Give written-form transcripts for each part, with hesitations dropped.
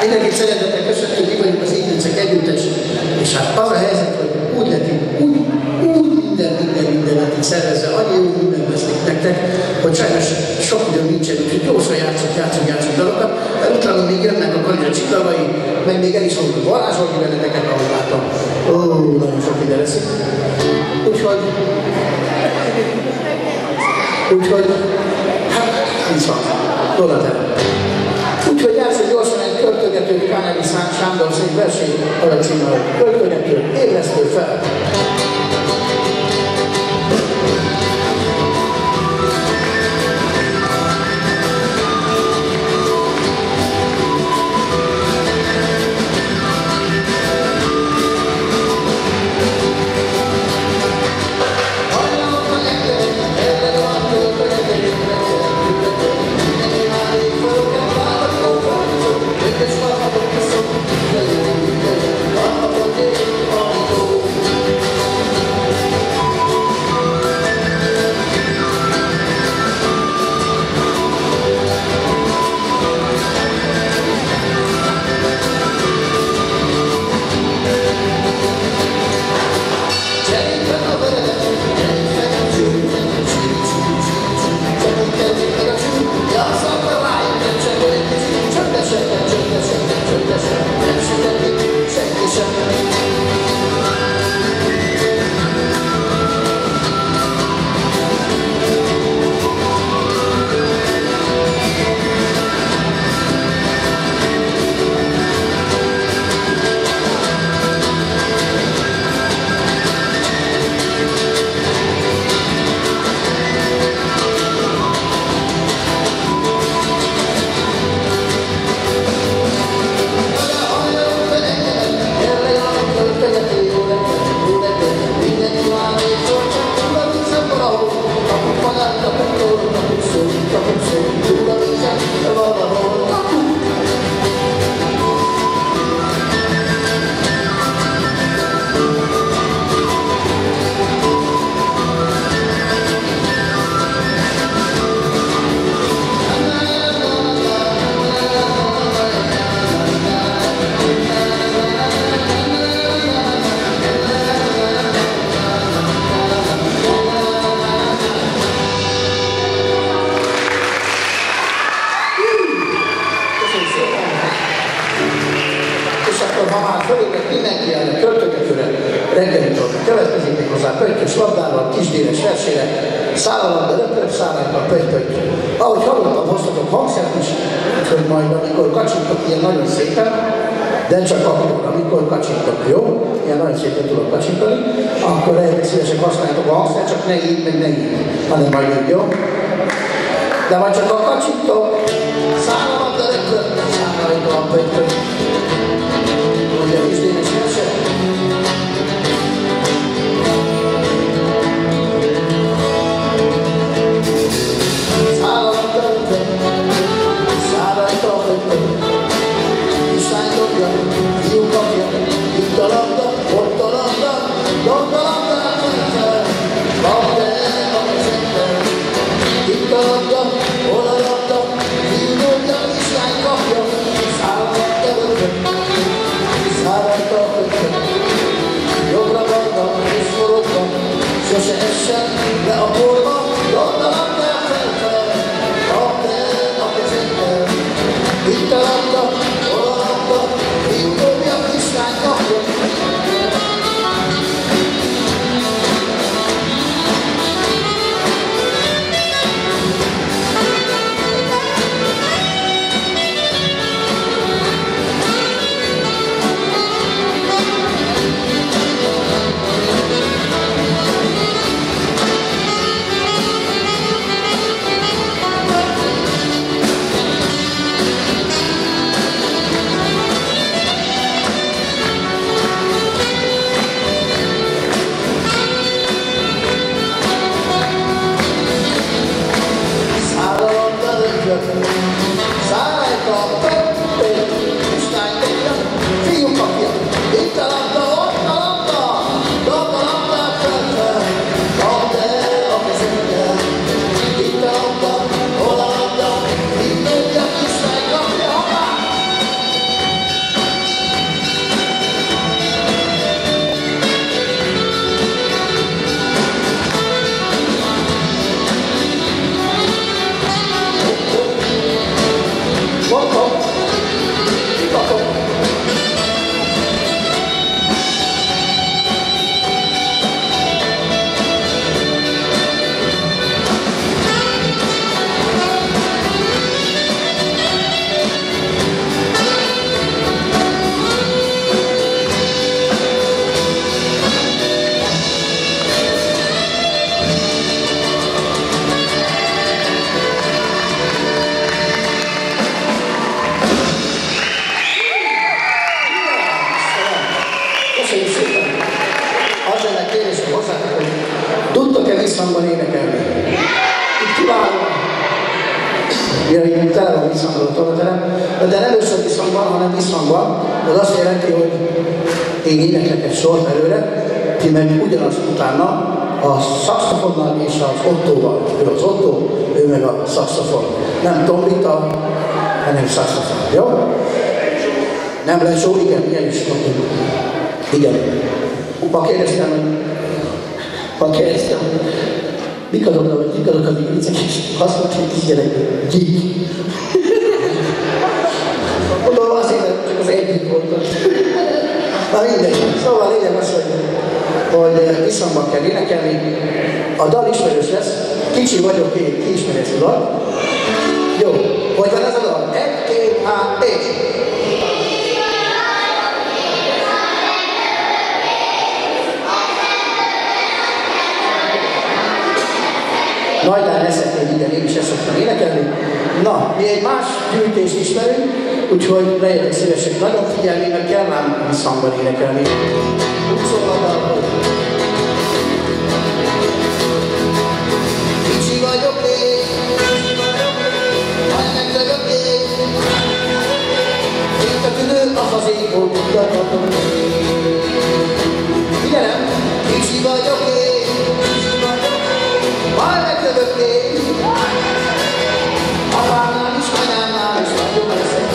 Mindenkit szeretettel köszöntünk, mi vagyunk az Édrincek együttes, és hát az a helyzet, hogy úgy lett úgy mindent itt szervezve, annyi jó mindent vesznek nektek, hogy sajnos sok idő nincsen, úgyhogy gyorsan játszunk dalokat, mert utána még jönnek a Kalira csillagai, meg még el is fogjuk varázsolni veleteket, ahogy látom. Ó, nagyon sok ide leszik. Úgyhogy, hát, így van, Donatello. Úgyhogy játszunk gyorsan egy költögető Káneli Sándor szép verseny, arra címmel, költögető, ébresztő fel. De csak akkor, amikor kacsintok, jó? Ilyen nagyon szépen tudok kacsintani, akkor lehet szívesen használjátok a hangszert, csak ne így, meg ne így, hanem majd így, jó? De majd csak a kacsintó, szállom, de rögtön, a pöttyöt. Ugye a kisdénes verset? Sose essen le a porba, gondolom kell felfel, a kezemben. Itt a labda, hol a labda, fiú dobja, kislány kapja. Mire, tele van visszhangoló tovaterem, de nem összevisszhangban, hanem visszhangban. Az azt jelenti, hogy én éneklek egy sort előre, ti meg ugyanazt utána a szaxofonnal és az ottóval. Ő az ottó, ő meg a szaxofon. Nem tombita, hanem szaxofon. Jó? Nem lesz szó, igen is mondjuk. Igen. Ha kérdeztem, mik azok az viccek, és azt mondta, hogy kis gyerek, gyík. Mondom, azért, csak az egyik volt. Na mindegy. Szóval lényeg az, hogy visszhangban kell énekelni. A dal ismerős lesz. Kicsi vagyok én, ki ismeri ezt a dal. Jó. Hogy van ez a dal? 1, 2, 3, és... Najdán leszek igen, én is ezt szoktam énekelni. Na, mi egy más gyűjtést ismerünk, úgyhogy legyetek szívesek nagyon figyelni, mert kell már visszhangban énekelni. Úgy szól a dal, hogy... Kicsi vagyok én, majd megdögök én, mint a tüdő az az ég volt tudatom. Figyelem, kicsi vagyok én, majd megdögök én, apámnál is, anyámnál is vagyok leszek.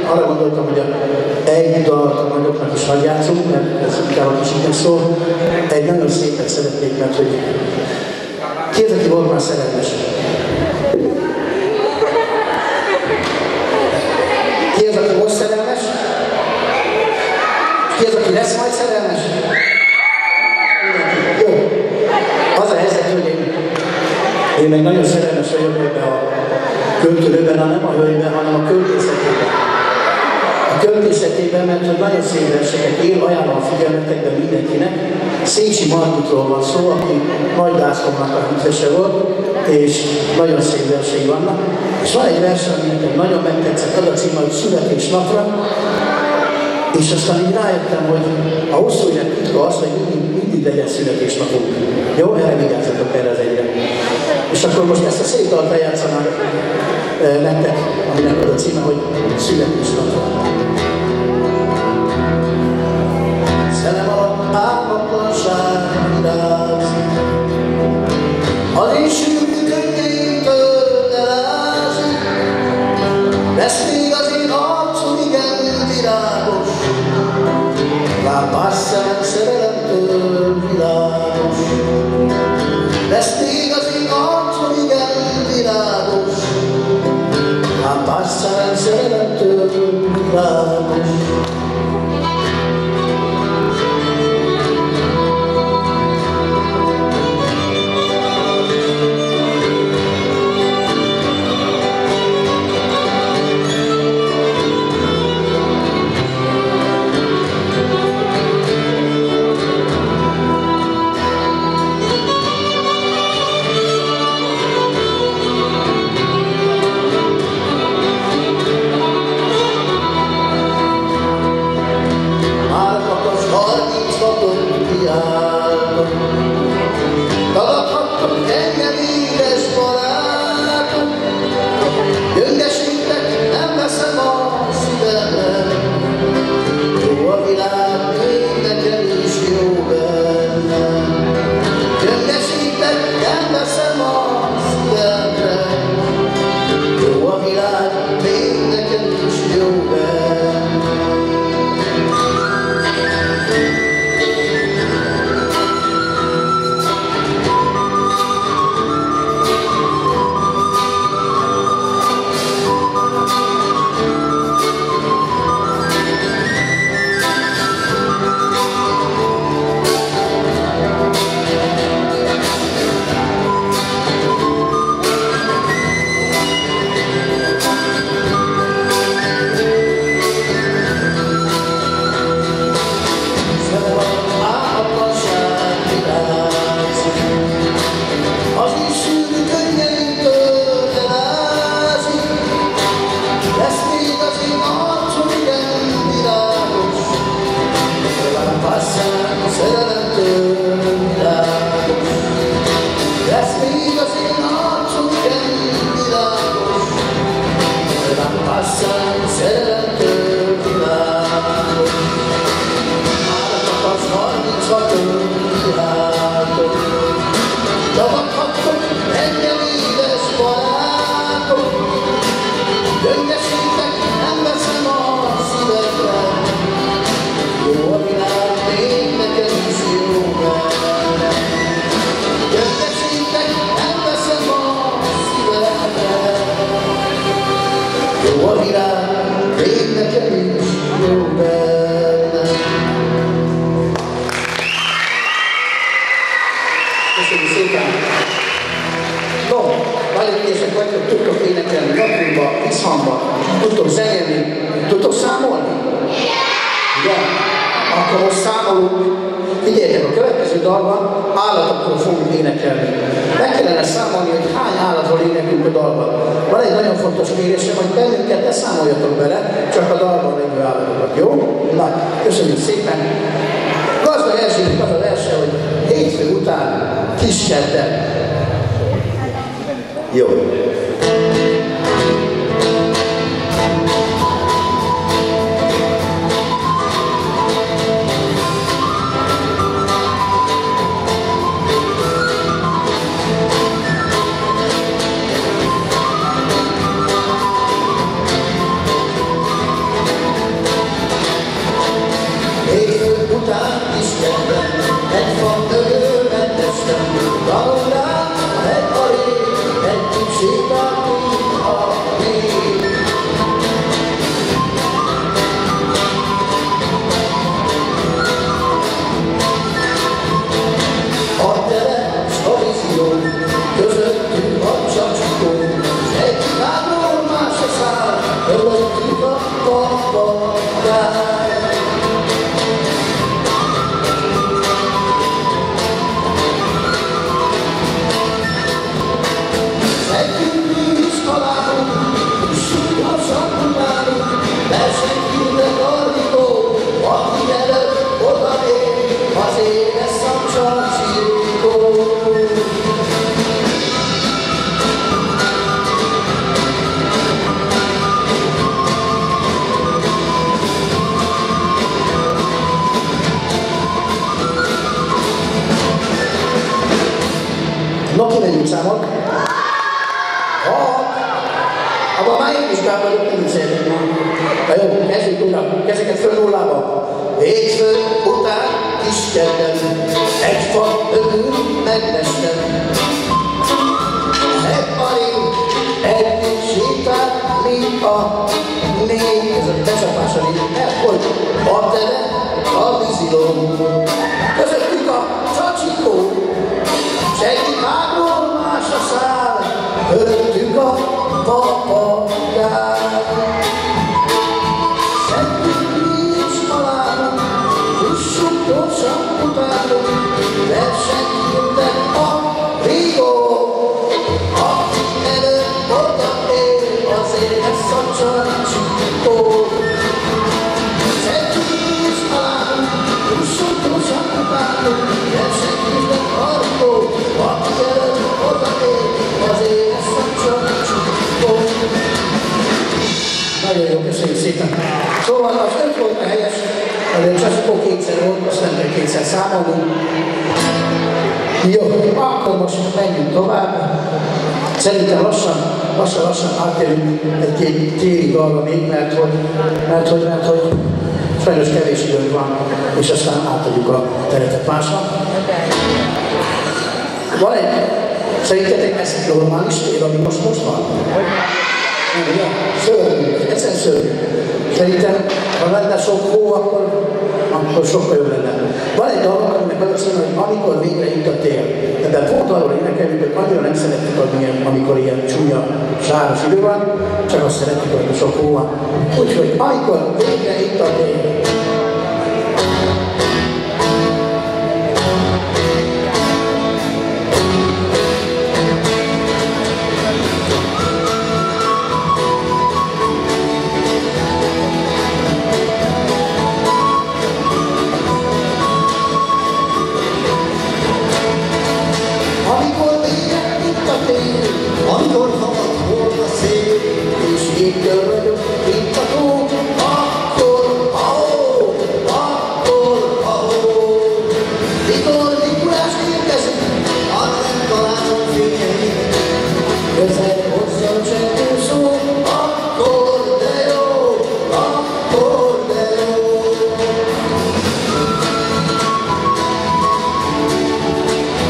Arra gondoltam, hogy egy dalt a nagyoknak is hagyjátszunk, mert ez inkább a kisiknek szól. Egy nagyon szépet szeretnék, mert hogy ki az, aki volt már szerelmes? Ki az, aki most szerelmes? Ki az, aki lesz majd szerelmes? Jó. Az a helyzet, hogy én meg nagyon szerelmes vagyok ebben a költőben, nem a hölgyben, hanem a költészetében. A költészetében, mert hogy nagyon szép verseket ír, ajánlom a figyelmetekben mindenkinek. Szécsi Margitról van szó, aki Nagy Lászlónak a hűtvese volt, és nagyon szép versei vannak. És van egy vers, ami nekem nagyon megtetszett, az a cím, hogy Születésnapra. És aztán így rájöttem, hogy a hosszú élet titka az, hogy mindig legyen születésnapunk. Jó? Erre vigyázzatok erre az egyre. És akkor most ezt a szép dalt eljátszanám nektek, aminek az a címe, hogy Születésnapra. Szelem alatt álmatlanság virág, az én sűrű könnyétől elázik, lesz még az én arcom igen virágos, lámpás szemem szerelemtől világos. Lesz még az én arcom igen virágos, lámpás szemem Aztán szerelemtől város. Tagadhattok engem, édes barátom, gyöngesítek, nem veszem a szívemben. Jó a világ, még nekem is jó bennem. Gyöngesítek, nem veszem a szívemben. Jó a világ, még nekem is jó bennem. Köszönjük szépen! No, nagyon ügyesek vagytok, tudtok énekelni, napjúba, visszhangba, tudtok zenélni, tudtok számolni? Igen? Akkor most számolunk. Figyeljetek, a következő dalban állatokról fogunk énekelni. Meg kellene számolni, hogy hány állatról énekelünk a dalban. Van egy nagyon fontos kérésem, hogy bennünket ne számoljatok bele, csak a dalban lévő állatokat, jó? Na, köszönjük szépen! Gazdag Erzsébet az a verse, hogy hétfő után kiskedden. Jó. No, kimegyünk számot. Abban már én is bár vagyok, nem szeretnék már. Na jó, kezdjük újra, kezeket föl nullába. Hétfő után kiskedden, egy fa öbül megnestem. Egy parin, együtt sétál, mint a négy, ez a becsapás a négy, hogy a tele, a víziló. Közöttük a csacsikó, senki mágról másra száll, köröttük a papagál. Szentünk nincs találunk, fussunk gyorsan utánunk, versenyt jöttek a rigó. Aki előtt oda él, azért lesz a csacsikó. Szentünk nincs találunk, fussunk gyorsan utánunk, versenyt jöttek a rigó. Aki előtt oda él, azért lesz a csacsikó. Nagyon jó, köszönjük szépen. Szóval az 5 volt a helyes, azért Csacsikó kétszer volt, azt nem kell kétszer számolni. Jó, akkor most menjünk tovább. Szerintem lassan átérünk egy-két téli dalra még, mert hogy sajnos kevés időnk van, és aztán átadjuk a teretet másnak. Van egy, szerintetek ez normális tél, ami most van? Ja, szörnyű, egyszerűen szörnyű. Szerintem, ha lenne sok hó, akkor sokkal jobb lenne. Van egy dalban, aminek az azt mondja, hogy amikor végre itt a tél. Ebben pont arról énekeljük, hogy annyira nem szeretjük, amikor ilyen csúnya, sáros idő van, csak azt szeretjük, hogy sok hó van. Úgyhogy amikor végre itt a tél. Amikor halad volt a szél, és éggel vagyok itt a tó, akkor mikor Mikulás érkezik, advent találom fényeit, közel hozzá a csengő szó, akkor de jó,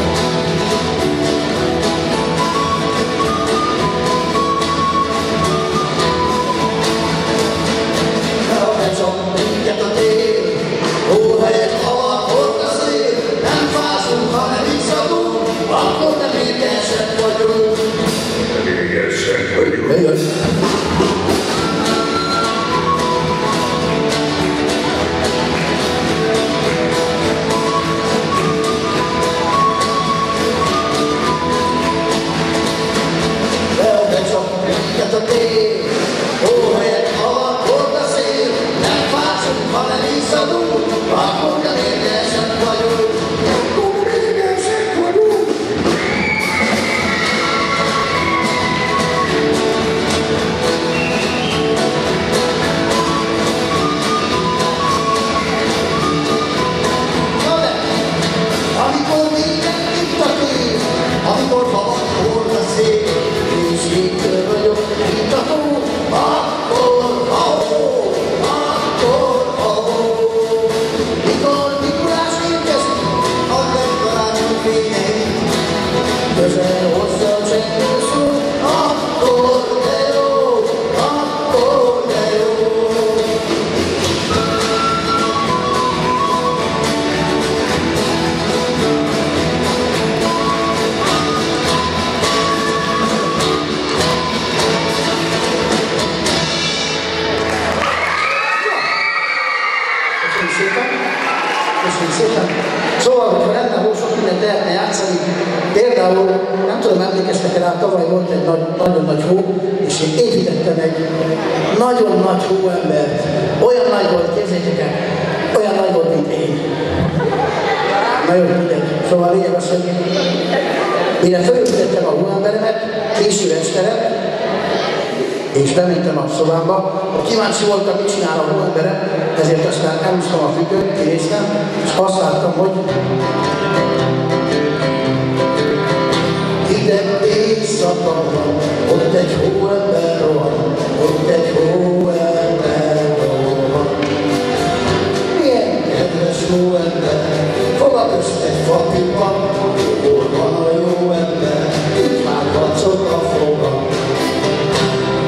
akkor de jó. Szóval, hogyha lenne hó, sok mindent lehetne játszani. Például, nem tudom, emlékeztek rá, tavaly volt egy nagyon nagy hó, és én építettem egy nagyon nagy hóembert. Olyan nagy volt, képzeljétek el, olyan nagy volt, mint én. Na jó, mindegy. Szóval lényeg az, hogy mire fölépítettem a hóemberemet, késő este lett, és bementem a szobámba, kíváncsi voltam, mit csinál a hóemberem, ezért aztán elhúztam a függönyt, kinéztem, és azt láttam, hogy hideg éjszaka van, ott egy hóember rohan, ott egy hóember rohan. Milyen kedves hóember, fogad össze egy fapiban, hol van a jó ember, itt már kacog a foga.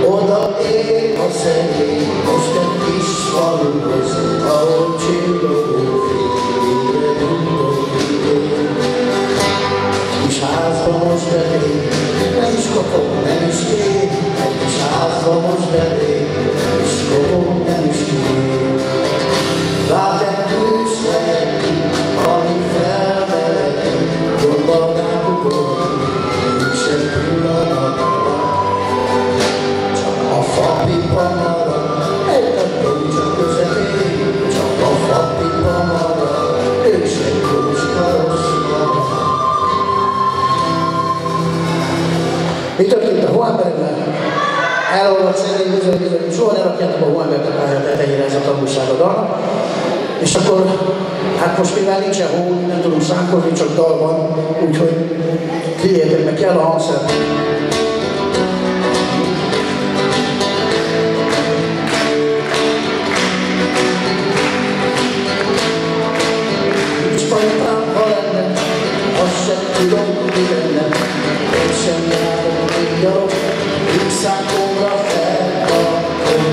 Oda ér a szerény, most egy kis faluhoz, ahol csillogó fényre gondolni én. Kis házba most belém, nem is kapok, nem is kér, egy kis házba most belém, nem is kapok, nem is kér. Rátettős lelki, ami felmeleti, gondolnám ugorni, nincs egy pillanatra. Csak a fapipa marad, egy a tócsa közepén, csak a fapipa marad, és egy tócska rossz marad. Mi történt a Hohenberggel? Elolvadt szerint bizony, soha ne rakjátok a Hohenberg a tetejére ez a tanulság a dal. És akkor, hát most mivel nincsen hó, nem tudunk számolni, csak dal van, úgyhogy figyeljetek meg, kell a hangszer. Nincs pajtám, ha lenne, azt sem tudom, mi lenne, én sem járok még gyalog, X-ákomra felkapom.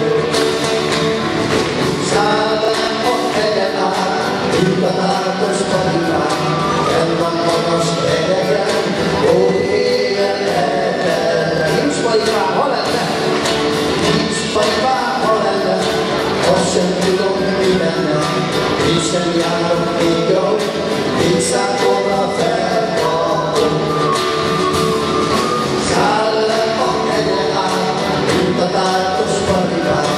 Szállám a hegyen át, ingatártos paripám, fenn van magas hegyeken, ó éjjel eltelve. Nincs paripám, ha lenne, nincs paripám, ha lenne, azt sem tudom, mi lenne, én sem járok még gyalog, X-ákomra felkapom. Szállám a hegyen át, ingatártos paripám,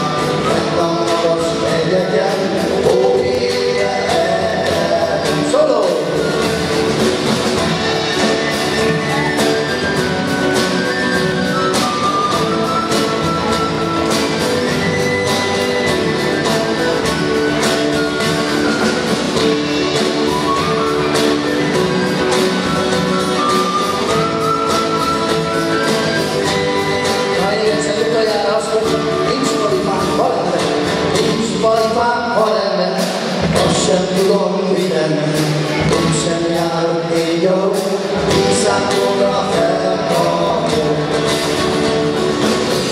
fenn van magas hegyeken, ó éjjel eltelve. Solo! Sem tudom, mi lenne, én sem járok én gyalog, X-ákomra felkapom.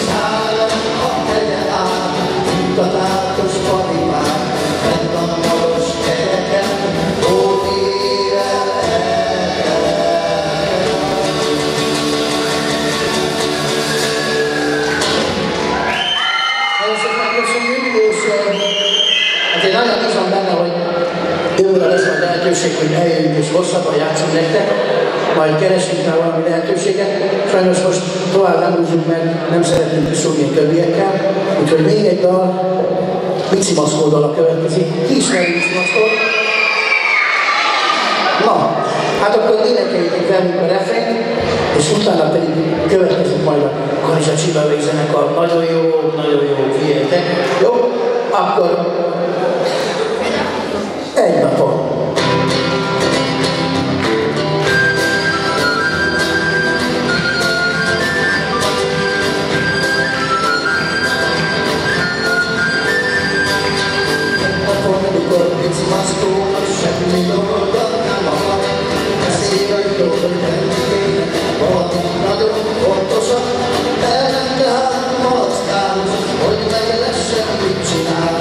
Szállom a hegyen át, ingatártos paripám, fenn van magas hegyeken, ó éjjel eltelve. Nagyon szépen köszönjük, és én nagyon bízom benne, hogy jövőre lesz a lehetőség, hogy eljöjjünk és hosszabban játszunk nektek, majd keresünk rá valami lehetőséget. Sajnos most tovább nem húzzuk, mert nem szeretnénk kiszúrni a többiekkel, úgyhogy még egy dal, Mici Maszkó dala következik. Ki ismeri Mici Maszkót? Na, hát akkor énekeljétek velünk a refrént, és utána pedig következik majd a Kanizsa Csillagok zenekar. Nagyon jó, figyeljetek. Jó? Akkor egy napon. Amikor Mici Maszkónak semmi dolga nem akar, beszél egy dolgot tenni, valami nagyon fontosat, elmente hát malasztálni, hogy megelessen, mit csinál.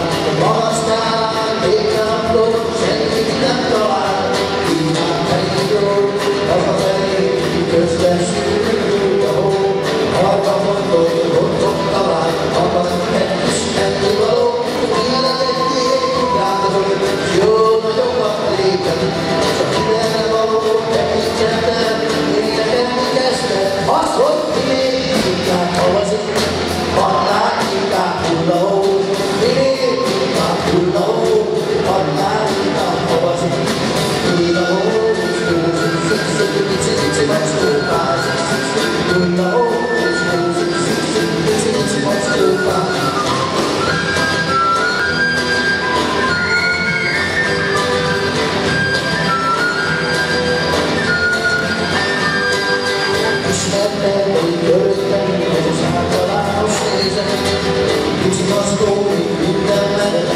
Malasztál, végrenapló, senkit nem talál, kíván elindul, hazafelé, közben sűrűül a hó, arra mondod, hogy ott talál, akar egy kis ennivaló, élet egy rádozok, jó nagyokat lépek, csak ide való, tekintetem, énekelni kezdtem, az, hogy minél inkább havazik, annál inkább hullahó, minél inkább hullahó, annál inkább havazik, hullahó, és húzik, szikszik, pici macskópás, hullahó, és húzik, szikszik, pici macskópás. Ismertem, hogy körültem, ez az általános nézet. Mici Maszkó még minden menet,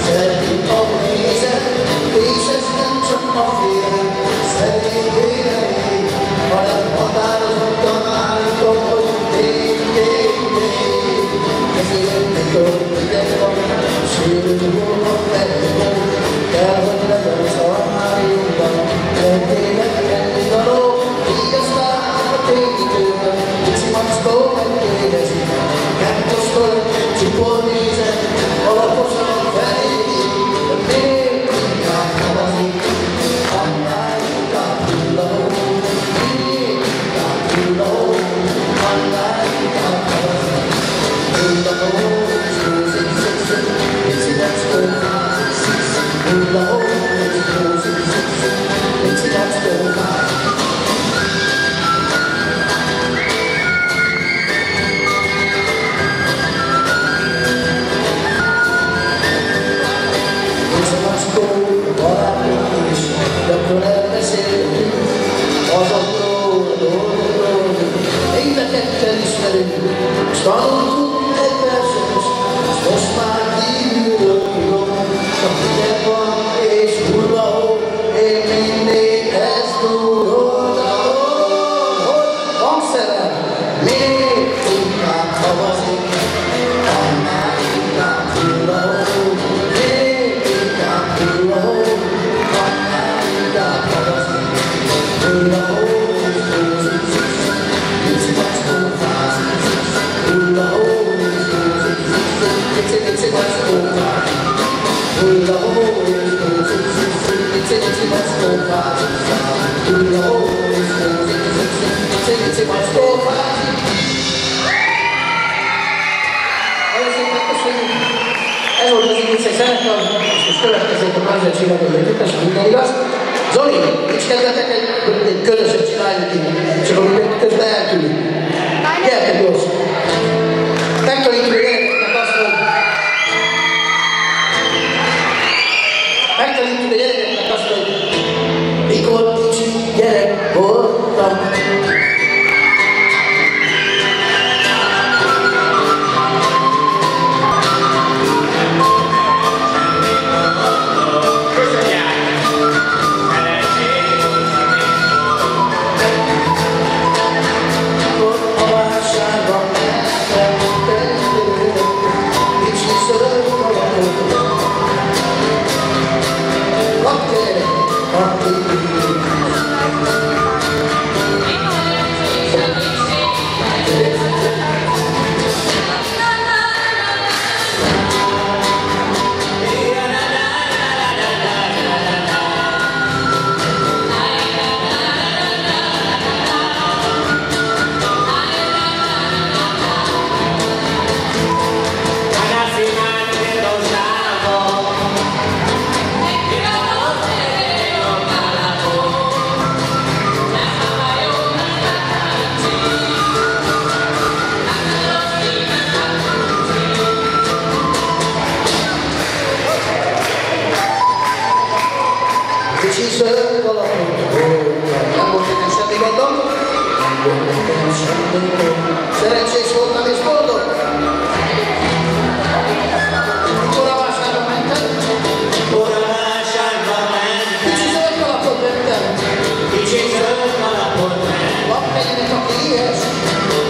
szeretnék, ahogy nézed, és ez nem csak a félre, szerény vélemény, hanem határozottan állítom, hogy én. Ezért Tanultunk egy verset, s most már kívülről tudom, csak ide van és hullahó, én mindig ezt tudom, hogy hangszerem, még inkább havazik, annál inkább hullahó, még inkább hullahó, annál inkább havazik, hullahó. Ez volt az Igicei zenekar, és most következik a Mázer Csillagai Együttes, minden igaz. Zoli, nincs kedvetek egy közöset csinálni ki, csak amikor közben eltűnik. Gyertek gyorsan! Megtanítjuk a gyerekeknek azt, hogy... Megtanítjuk a gyerekeknek azt, hogy... Mikor kicsi gyerek voltam. Szerencsés voltam és boldog. Mikor a vásárba mentem? Mikor a vásárba mentem. Kicsi zöld kalapot vettem. Kicsi zöld kalapot vettem. Lapfegynek, aki éhes.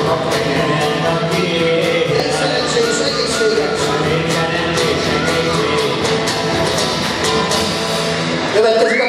Lapfegynek, aki éhes. Egy szerencsés, egészséges. Egy szerencsés, egészséges. Következik